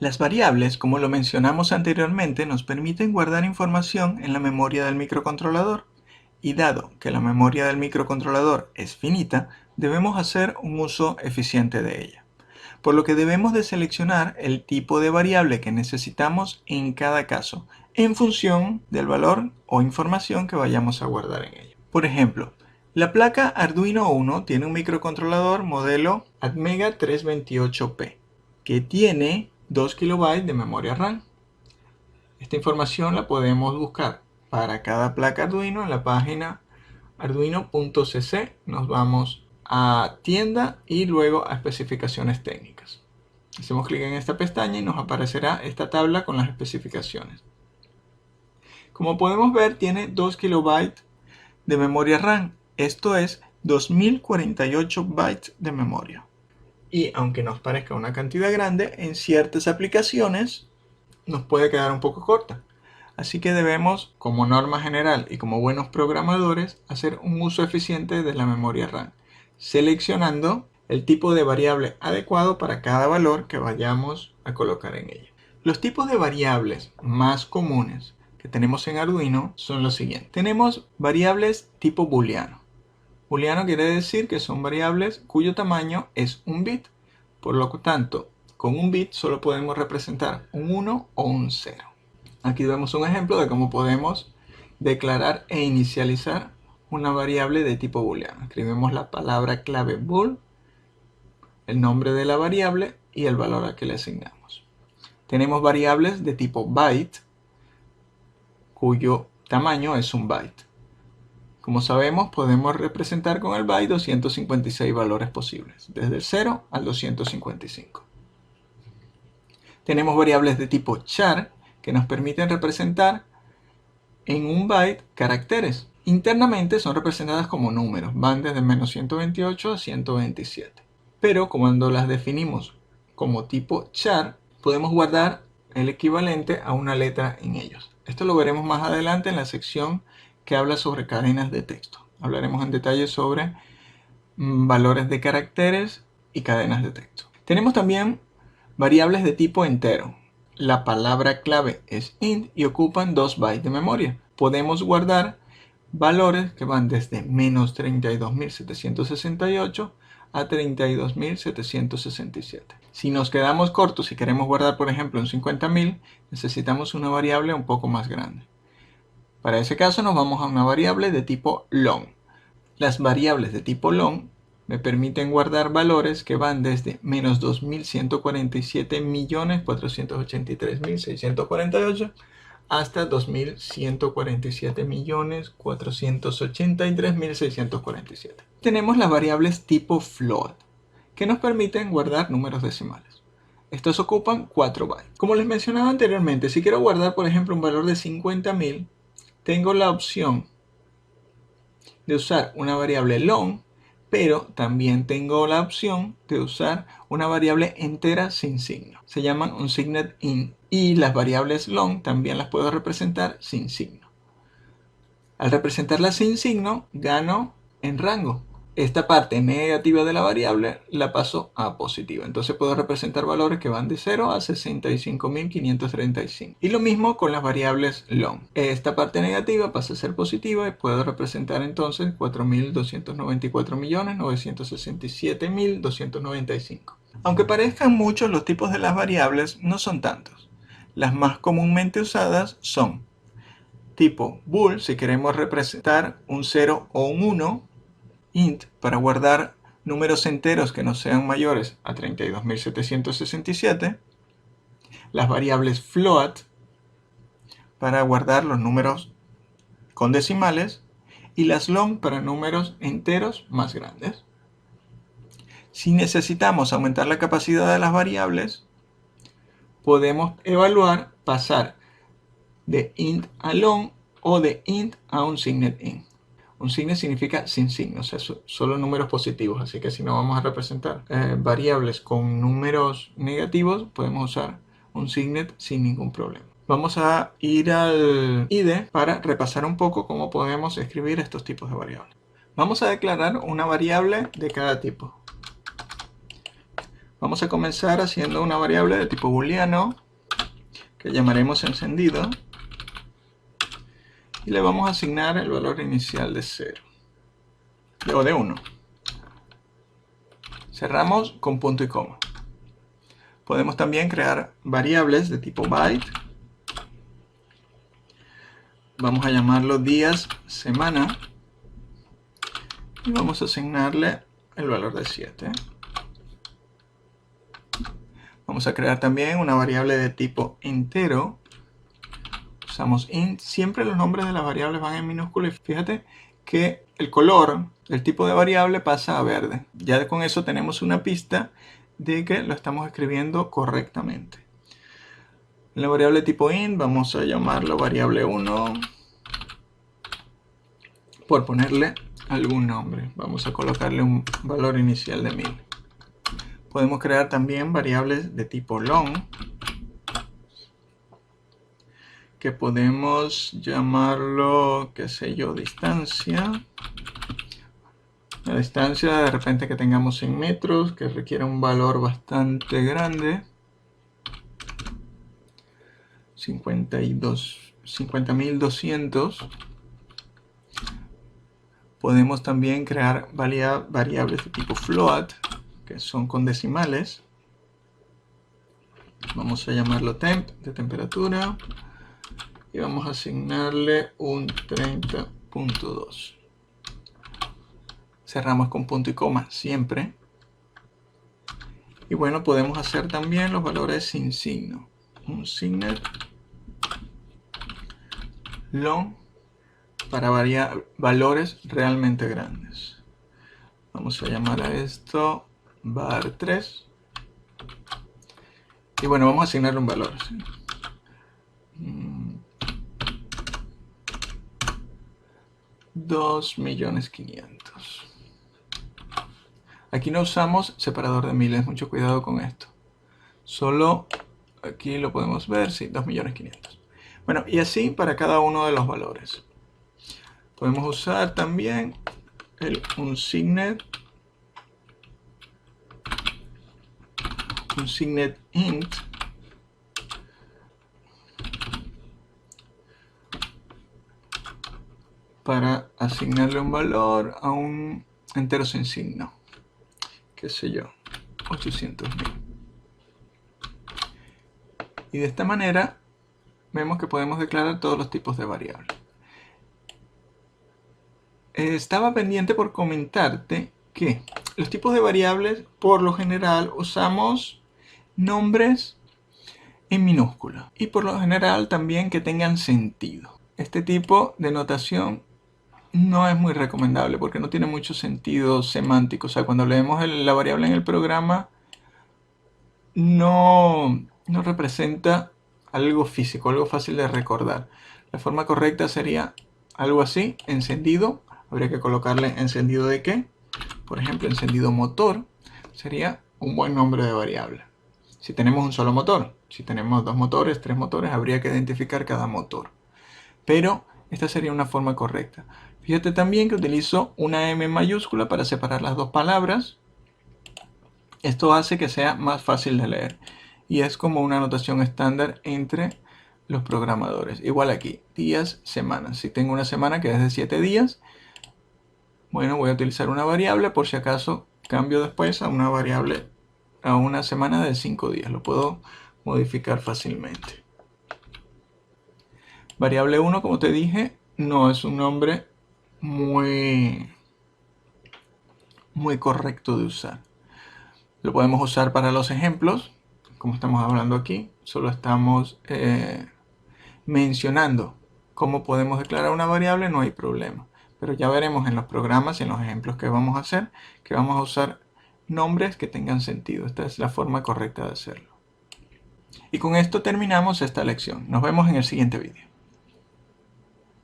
Las variables, como lo mencionamos anteriormente, nos permiten guardar información en la memoria del microcontrolador. Y dado que la memoria del microcontrolador es finita, debemos hacer un uso eficiente de ella. Por lo que debemos de seleccionar el tipo de variable que necesitamos en cada caso, en función del valor o información que vayamos a guardar en ella. Por ejemplo, la placa Arduino Uno tiene un microcontrolador modelo Atmega 328P, que tiene 2 KB de memoria RAM. Esta información la podemos buscar para cada placa Arduino en la página arduino.cc. Nos vamos a tienda y luego a especificaciones técnicas. Hacemos clic en esta pestaña y nos aparecerá esta tabla con las especificaciones. Como podemos ver, tiene 2 KB de memoria RAM. Esto es 2048 bytes de memoria. Y aunque nos parezca una cantidad grande, en ciertas aplicaciones nos puede quedar un poco corta. Así que debemos, como norma general y como buenos programadores, hacer un uso eficiente de la memoria RAM, seleccionando el tipo de variable adecuado para cada valor que vayamos a colocar en ella. Los tipos de variables más comunes que tenemos en Arduino son los siguientes. Tenemos variables tipo booleano. Booleano quiere decir que son variables cuyo tamaño es un bit. Por lo tanto, con un bit solo podemos representar un 1 o un 0. Aquí vemos un ejemplo de cómo podemos declarar e inicializar una variable de tipo booleano. Escribimos la palabra clave bool, el nombre de la variable y el valor al que le asignamos. Tenemos variables de tipo byte, cuyo tamaño es un byte. Como sabemos, podemos representar con el byte 256 valores posibles, desde el 0 al 255. Tenemos variables de tipo char, que nos permiten representar en un byte caracteres. Internamente son representadas como números, van desde menos 128 a 127. Pero cuando las definimos como tipo char, podemos guardar el equivalente a una letra en ellos. Esto lo veremos más adelante en la sección que habla sobre cadenas de texto. Hablaremos en detalle sobre valores de caracteres y cadenas de texto. Tenemos también variables de tipo entero. La palabra clave es int y ocupan 2 bytes de memoria. Podemos guardar valores que van desde menos 32.768 a 32.767. Si nos quedamos cortos y queremos guardar, por ejemplo, un 50.000, necesitamos una variable un poco más grande. Para ese caso nos vamos a una variable de tipo long. Las variables de tipo long me permiten guardar valores que van desde menos 2.147.483.648 hasta 2.147.483.647. Tenemos las variables tipo float, que nos permiten guardar números decimales. Estos ocupan 4 bytes. Como les mencionaba anteriormente, si quiero guardar, por ejemplo, un valor de 50.000, tengo la opción de usar una variable long, pero también tengo la opción de usar una variable entera sin signo. Se llaman unsigned int, y las variables long también las puedo representar sin signo. Al representarlas sin signo, gano en rango. Esta parte negativa de la variable la paso a positiva. Entonces puedo representar valores que van de 0 a 65.535. Y lo mismo con las variables long. Esta parte negativa pasa a ser positiva y puedo representar entonces 4.294.967.295. Aunque parezcan muchos los tipos de las variables, no son tantos. Las más comúnmente usadas son tipo bool, si queremos representar un 0 o un 1, int para guardar números enteros que no sean mayores a 32.767, las variables float para guardar los números con decimales y las long para números enteros más grandes. Si necesitamos aumentar la capacidad de las variables, podemos evaluar pasar de int a long o de int a unsigned int. Unsigned significa sin signo, o sea, solo números positivos, así que si no vamos a representar variables con números negativos, podemos usar unsigned sin ningún problema. Vamos a ir al IDE para repasar un poco cómo podemos escribir estos tipos de variables. Vamos a declarar una variable de cada tipo. Vamos a comenzar haciendo una variable de tipo booleano que llamaremos encendido y le vamos a asignar el valor inicial de 0 o de 1. Cerramos con punto y coma. Podemos también crear variables de tipo byte. Vamos a llamarlo días, semana. Y vamos a asignarle el valor de 7. Vamos a crear también una variable de tipo entero. Usamos int. Siempre los nombres de las variables van en minúscula. Y fíjate que el color del tipo de variable pasa a verde. Ya con eso tenemos una pista de que lo estamos escribiendo correctamente. En la variable tipo int vamos a llamarlo variable 1 por ponerle algún nombre. Vamos a colocarle un valor inicial de 1000. Podemos crear también variables de tipo long que podemos llamarlo, qué sé yo, distancia. La distancia de repente que tengamos 100 metros, que requiere un valor bastante grande. 50.200. Podemos también crear variables de tipo float, que son con decimales. Vamos a llamarlo temp, de temperatura. Y vamos a asignarle un 30.2. Cerramos con punto y coma siempre. Y bueno, podemos hacer también los valores sin signo. Un signet long para valores realmente grandes. Vamos a llamar a esto var3. Y bueno, vamos a asignarle un valor. ¿Sí? 2.500.000. Aquí no usamos separador de miles, mucho cuidado con esto. Solo aquí lo podemos ver, sí, 2.500.000. Bueno, y así para cada uno de los valores. Podemos usar también un signet int para asignarle un valor a un entero sin signo, qué sé yo, 800.000. Y de esta manera vemos que podemos declarar todos los tipos de variables. Estaba pendiente por comentarte que los tipos de variables por lo general usamos nombres en minúscula y por lo general también que tengan sentido. Este tipo de notación no es muy recomendable porque no tiene mucho sentido semántico. O sea, cuando leemos la variable en el programa no representa algo físico, algo fácil de recordar. La forma correcta sería algo así, encendido. Habría que colocarle encendido de qué. Por ejemplo, encendido motor sería un buen nombre de variable. Si tenemos un solo motor, si tenemos 2 motores, 3 motores, habría que identificar cada motor. Pero esta sería una forma correcta. Fíjate también que utilizo una M mayúscula para separar las dos palabras. Esto hace que sea más fácil de leer. Y es como una notación estándar entre los programadores. Igual aquí, días, semanas. Si tengo una semana que es de 7 días, bueno, voy a utilizar una variable por si acaso cambio después a una variable, a una semana de 5 días. Lo puedo modificar fácilmente. Variable 1, como te dije, no es un nombre muy correcto de usar. Lo podemos usar para los ejemplos, como estamos hablando aquí. Solo estamos mencionando cómo podemos declarar una variable, no hay problema. Pero ya veremos en los programas y en los ejemplos que vamos a hacer, que vamos a usar nombres que tengan sentido. Esta es la forma correcta de hacerlo. Y con esto terminamos esta lección. Nos vemos en el siguiente vídeo.